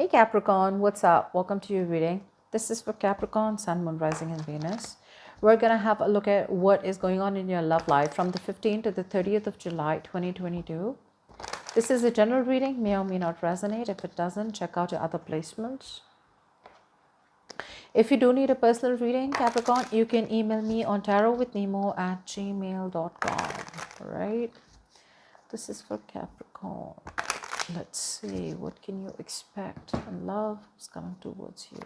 Hey Capricorn, what's up? Welcome to your reading. This is for Capricorn, Sun, Moon, Rising, and Venus. We're going to have a look at what is going on in your love life from the 15th to the 30th of July 2022. This is a general reading, may or may not resonate. If it doesn't, check out your other placements. If you do need a personal reading, Capricorn, you can email me on tarotwithnemo@gmail.com. All right? This is for Capricorn. Let's see, what can you expect? And love is coming towards you.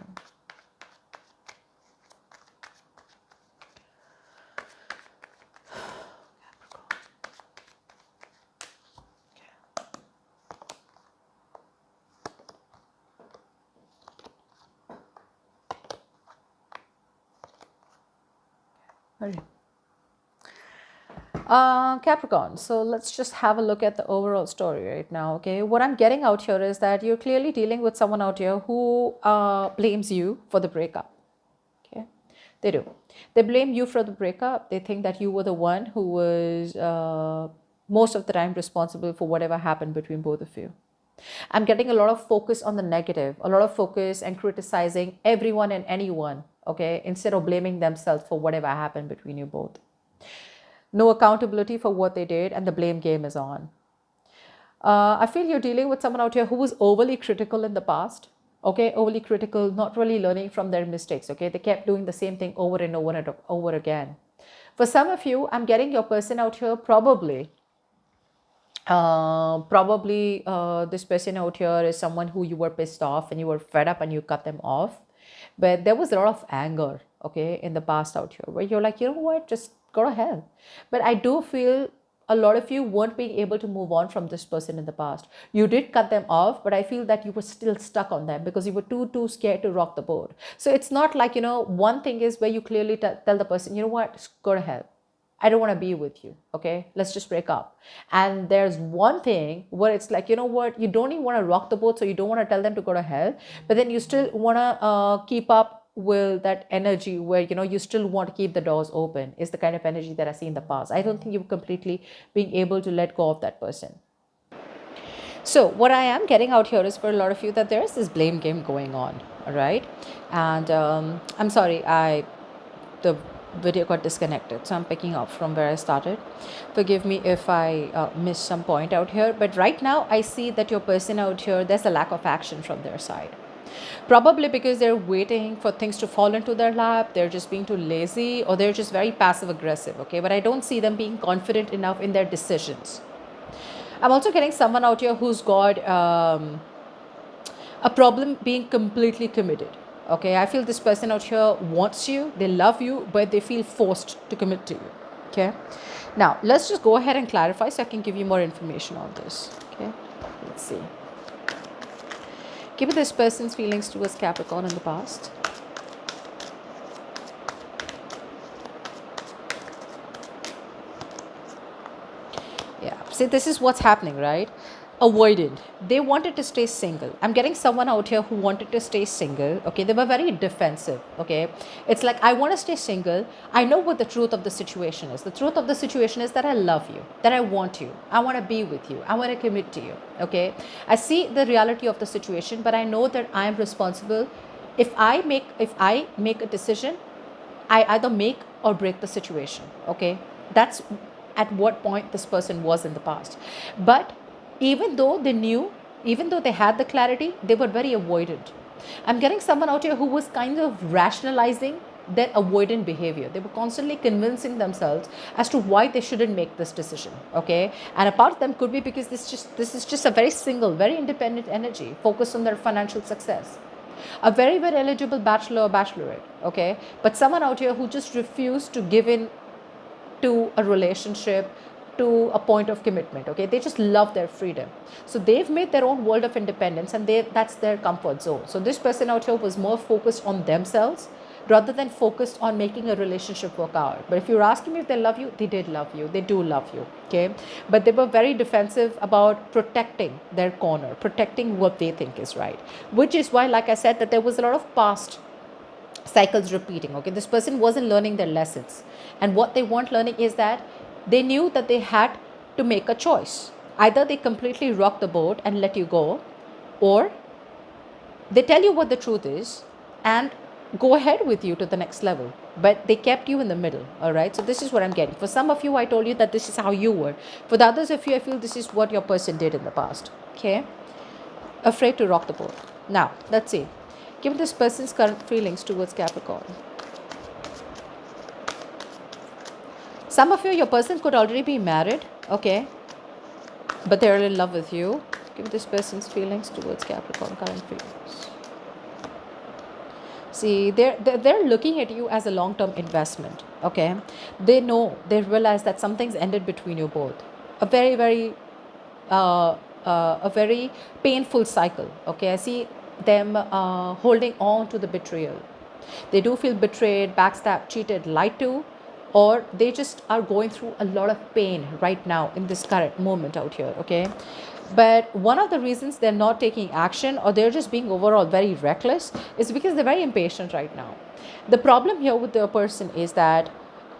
Okay. Capricorn, so let's just have a look at the overall story right now. Okay, what I'm getting out here is that you're clearly dealing with someone out here who blames you for the breakup. Okay, they do. They blame you for the breakup. They think that you were the one who was most of the time responsible for whatever happened between both of you. I'm getting a lot of focus on the negative, a lot of focus and criticizing everyone and anyone, okay, instead of blaming themselves for whatever happened between you both. No accountability for what they did, and the blame game is on. I feel you're dealing with someone out here who was overly critical in the past. Okay, overly critical, not really learning from their mistakes. Okay, they kept doing the same thing over and over and over again. For some of you, I'm getting your person out here probably this person out here is someone who you were pissed off and you were fed up and you cut them off. But there was a lot of anger, okay, in the past out here where you're like, you know what, just go to hell. But I do feel a lot of you weren't being able to move on from this person in the past. You did cut them off, but I feel that you were still stuck on them because you were too scared to rock the boat. So it's not like, one thing is where you clearly tell the person, you know what, just go to hell. I don't want to be with you. Okay, let's just break up. And there's one thing where it's like, you know what, you don't even want to rock the boat, so you don't want to tell them to go to hell, but then you still want to keep up with that energy where, you still want to keep the doors open, is the kind of energy that I see in the past. I don't think you've completely being able to let go of that person. So what I am getting out here is for a lot of you that there is this blame game going on, all right? And I'm sorry, the video got disconnected, so I'm picking up from where I started. Forgive me if I missed some point out here, but right now I see that your person out here, there's a lack of action from their side. Probably because they're waiting for things to fall into their lap, they're just being too lazy, or they're just very passive aggressive, okay? But I don't see them being confident enough in their decisions. I'm also getting someone out here who's got a problem being completely committed. Okay, I feel this person out here wants you, they love you, but they feel forced to commit to you. Okay, now let's just go ahead and clarify so I can give you more information on this. Okay, let's see. Give me this person's feelings towards Capricorn in the past. Yeah, see, this is what's happening, right? Avoidant. They wanted to stay single. I'm getting someone out here who wanted to stay single. Okay, they were very defensive. Okay, it's like, I want to stay single. I know what the truth of the situation is. The truth of the situation is that I love you, that I want you, I want to be with you, I want to commit to you. Okay, I see the reality of the situation, but I know that I am responsible. If I make a decision, I either make or break the situation. Okay, that's at what point this person was in the past. But even though they knew, even though they had the clarity, they were very avoidant. I'm getting someone out here who was kind of rationalizing their avoidant behavior. They were constantly convincing themselves as to why they shouldn't make this decision. Okay, and a part of them could be because this is just a very single, very independent energy focused on their financial success. A very, very eligible bachelor or bachelorette. Okay, but someone out here who just refused to give in to a relationship, to a point of commitment. Okay, they just love their freedom, so they've made their own world of independence, and that's their comfort zone. So this person out here was more focused on themselves rather than focused on making a relationship work out. But if you're asking me if they love you, they did love you, they do love you. Okay, but they were very defensive about protecting their corner, protecting what they think is right, which is why, like I said, that there was a lot of past cycles repeating. Okay, this person wasn't learning their lessons, and what they weren't learning is that they knew that they had to make a choice. Either they completely rock the boat and let you go, or They tell you what the truth is and go ahead with you to the next level. But they kept you in the middle, all right? So this is what I'm getting. For some of you, I told you that this is how you were. For the others of you, I feel this is what your person did in the past, okay? Afraid to rock the boat. Now, let's see. Given this person's current feelings towards Capricorn. Some of you, your person could already be married, okay? But they're in love with you. Give this person's feelings towards Capricorn, current feelings. See, they're looking at you as a long-term investment, okay? They realize that something's ended between you both. A very, very, a very painful cycle, okay? I see them holding on to the betrayal. They do feel betrayed, backstabbed, cheated, lied to, or they just are going through a lot of pain right now in this current moment out here, okay? But one of the reasons they're not taking action, or they're just being overall very reckless, is because they're very impatient right now. The problem here with the person is that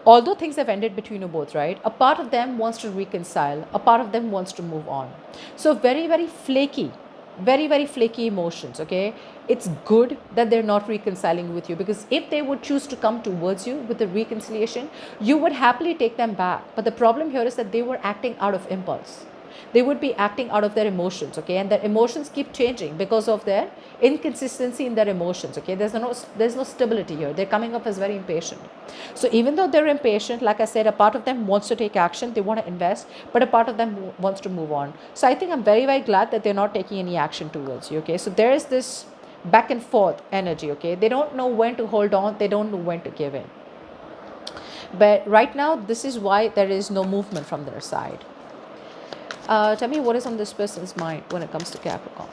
although things have ended between you both, right, a part of them wants to reconcile, a part of them wants to move on. So very, very flaky, very, very flaky emotions, okay? It's good that they're not reconciling with you, because if they would choose to come towards you with a reconciliation, you would happily take them back. But the problem here is that they were acting out of impulse. They would be acting out of their emotions, okay? And their emotions keep changing because of their inconsistency in their emotions, okay? There's no stability here. They're coming up as very impatient. So even though they're impatient, like I said, a part of them wants to take action, they want to invest, but a part of them wants to move on. So I think I'm very, very glad that they're not taking any action towards you, okay? So there is this back and forth energy, okay? They don't know when to hold on, they don't know when to give in. But right now, this is why there is no movement from their side. Tell me what is on this person's mind when it comes to Capricorn.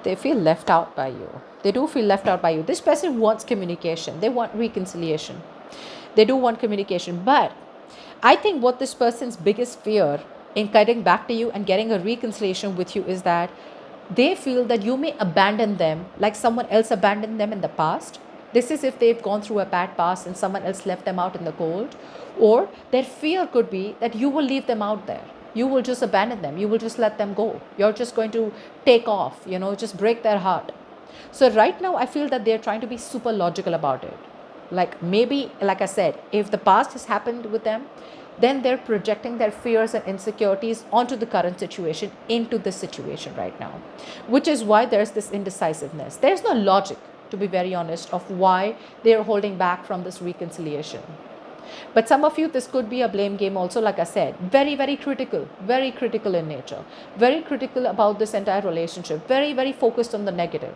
They feel left out by you. They do feel left out by you. This person wants communication. They want reconciliation. They do want communication. But I think what this person's biggest fear in cutting back to you and getting a reconciliation with you is that they feel that you may abandon them like someone else abandoned them in the past. This is if they've gone through a bad past and someone else left them out in the cold. Or their fear could be that you will leave them out there. You will just abandon them. You will just let them go. You're just going to take off, just break their heart. So right now, I feel that they're trying to be super logical about it. Like maybe, like I said, if the past has happened with them, then they're projecting their fears and insecurities onto the current situation, into this situation right now, which is why there's this indecisiveness. There's no logic, to be very honest, of why they're holding back from this reconciliation. But some of you, this could be a blame game also, like I said, very, very critical in nature, very critical about this entire relationship, very, very focused on the negative.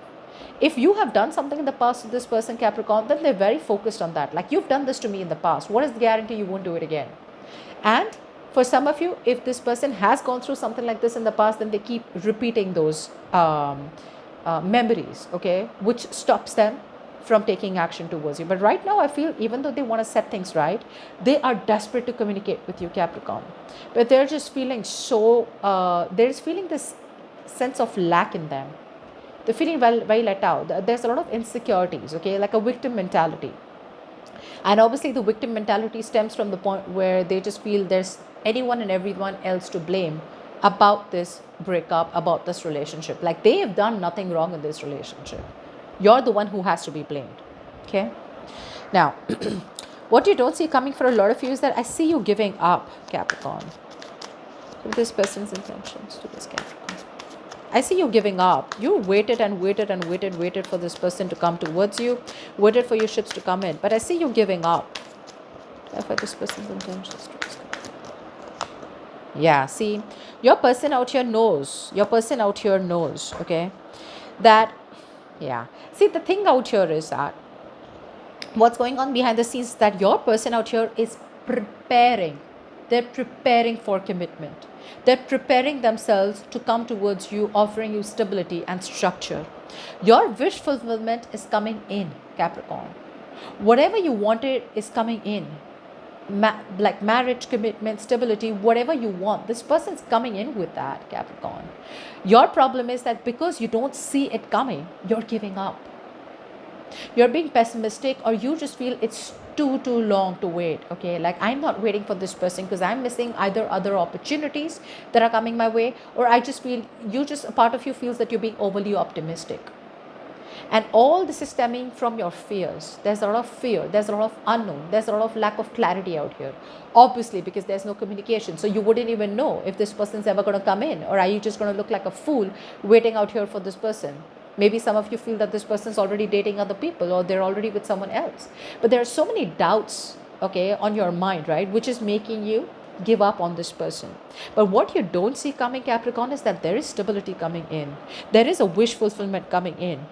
If you have done something in the past to this person, Capricorn, then they're very focused on that. Like, you've done this to me in the past. What is the guarantee you won't do it again? And for some of you, if this person has gone through something like this in the past, then they keep repeating those memories, okay, which stops them from taking action towards you. But right now, I feel even though they want to set things right, they are desperate to communicate with you, Capricorn. But they're just feeling they're feeling this sense of lack in them. They're feeling very let out. There's a lot of insecurities, okay, like a victim mentality. And obviously, the victim mentality stems from the point where they just feel there's anyone and everyone else to blame about this breakup, about this relationship. Like, they have done nothing wrong in this relationship. You're the one who has to be blamed, okay? Now, what you don't see coming for a lot of you is that I see you giving up, Capricorn. So this person's intentions to this Capricorn. I see you giving up. You waited and waited and waited for this person to come towards you, waited for your ships to come in. But I see you giving up. Therefore, this person's intentions to this Capricorn. Yeah, see, your person out here knows, okay, that, yeah. See, the thing out here is that what's going on behind the scenes is that your person out here is preparing. They're preparing for commitment. They're preparing themselves to come towards you, offering you stability and structure. Your wish fulfillment is coming in, Capricorn. Whatever you wanted is coming in. Like marriage, commitment, stability, whatever you want, this person's coming in with that, Capricorn. Your problem is that because you don't see it coming, you're giving up. You're being pessimistic, or you just feel it's too long to wait. Okay, like I'm not waiting for this person because I'm missing either other opportunities that are coming my way, or I just feel you just a part of you feels that you're being overly optimistic. And all this is stemming from your fears. There's a lot of fear, there's a lot of unknown, there's a lot of lack of clarity out here. Obviously, because there's no communication. So you wouldn't even know if this person's ever going to come in, or are you just going to look like a fool waiting out here for this person? Maybe some of you feel that this person's already dating other people, or they're already with someone else. But there are so many doubts, okay, on your mind, right, which is making you give up on this person. But what you don't see coming, Capricorn, is that there is stability coming in. There is a wish fulfillment coming in.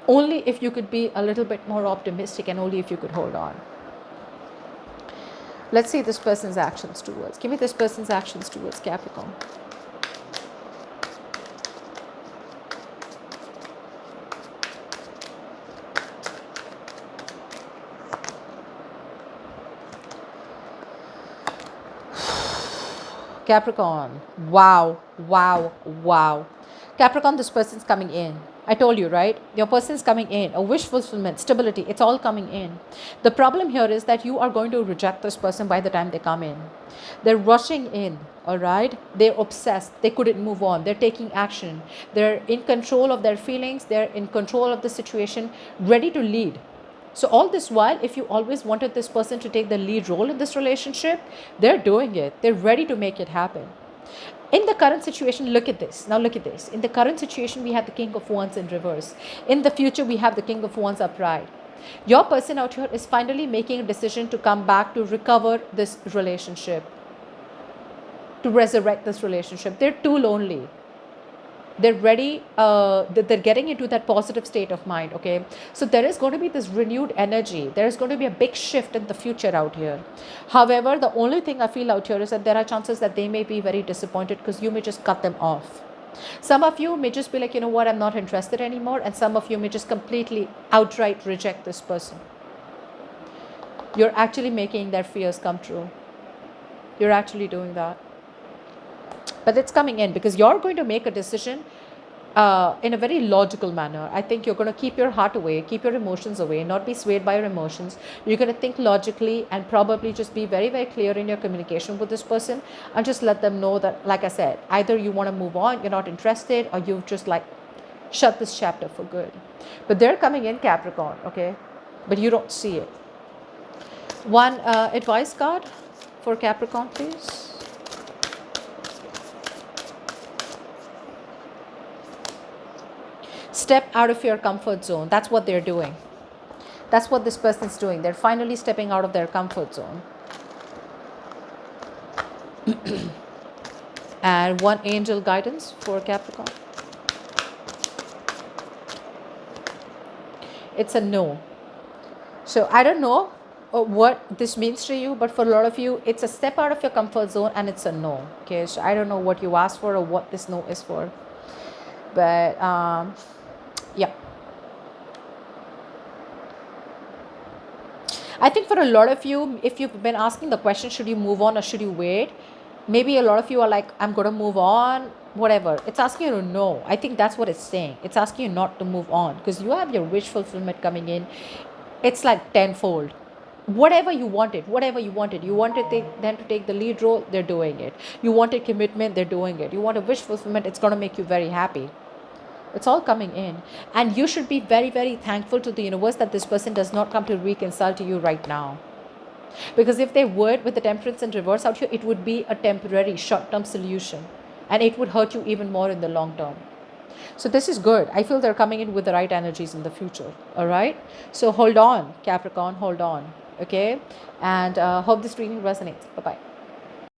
Only if you could be a little bit more optimistic, and only if you could hold on. Let's see this person's actions towards. Give me this person's actions towards Capricorn. Capricorn. Wow, wow, wow. Capricorn, this person's coming in. I told you, right? Your person's coming in. A wish fulfillment, stability, it's all coming in. The problem here is that you are going to reject this person by the time they come in. They're rushing in, all right? They're obsessed. They couldn't move on. They're taking action. They're in control of their feelings. They're in control of the situation, ready to lead. So all this while, if you always wanted this person to take the lead role in this relationship, they're doing it. They're ready to make it happen. In the current situation, look at this. Now look at this. In the current situation, we have the King of Wands in reverse. In the future, we have the King of Wands upright. Your person out here is finally making a decision to come back, to recover this relationship, to resurrect this relationship. They're too lonely. They're ready, they're getting into that positive state of mind, okay? So there is going to be this renewed energy. There is going to be a big shift in the future out here. However, the only thing I feel out here is that there are chances that they may be very disappointed because you may just cut them off. Some of you may just be like, you know what, I'm not interested anymore. And some of you may just completely outright reject this person. You're actually making their fears come true. You're actually doing that. But it's coming in because you're going to make a decision in a very logical manner. I think you're going to keep your heart away, keep your emotions away, not be swayed by your emotions. You're going to think logically and probably just be very, very clear in your communication with this person, and just let them know that, like I said, either you want to move on, you're not interested, or you've just like shut this chapter for good. But they're coming in, Capricorn, okay? But you don't see it. One advice card for Capricorn, please. Step out of your comfort zone. That's what they're doing. That's what this person's doing. They're finally stepping out of their comfort zone. And one angel guidance for Capricorn. It's a no. So I don't know what this means to you, but for a lot of you, it's a step out of your comfort zone and it's a no. Okay, so I don't know what you asked for or what this no is for. But yeah. I think for a lot of you, if you've been asking the question, should you move on or should you wait? Maybe a lot of you are like, I'm going to move on, whatever. It's asking you to know. I think that's what it's saying. It's asking you not to move on because you have your wish fulfillment coming in. It's like tenfold. Whatever you wanted. You wanted them to take the lead role, they're doing it. You wanted commitment, they're doing it. You want a wish fulfillment, it's going to make you very happy. It's all coming in. And you should be very, very thankful to the universe that this person does not come to reconcile to you right now. Because if they would, with the temperance in reverse out here, it would be a temporary, short-term solution. And it would hurt you even more in the long term. So this is good. I feel they're coming in with the right energies in the future. All right? So hold on, Capricorn, hold on. Okay? And hope this reading resonates. Bye-bye.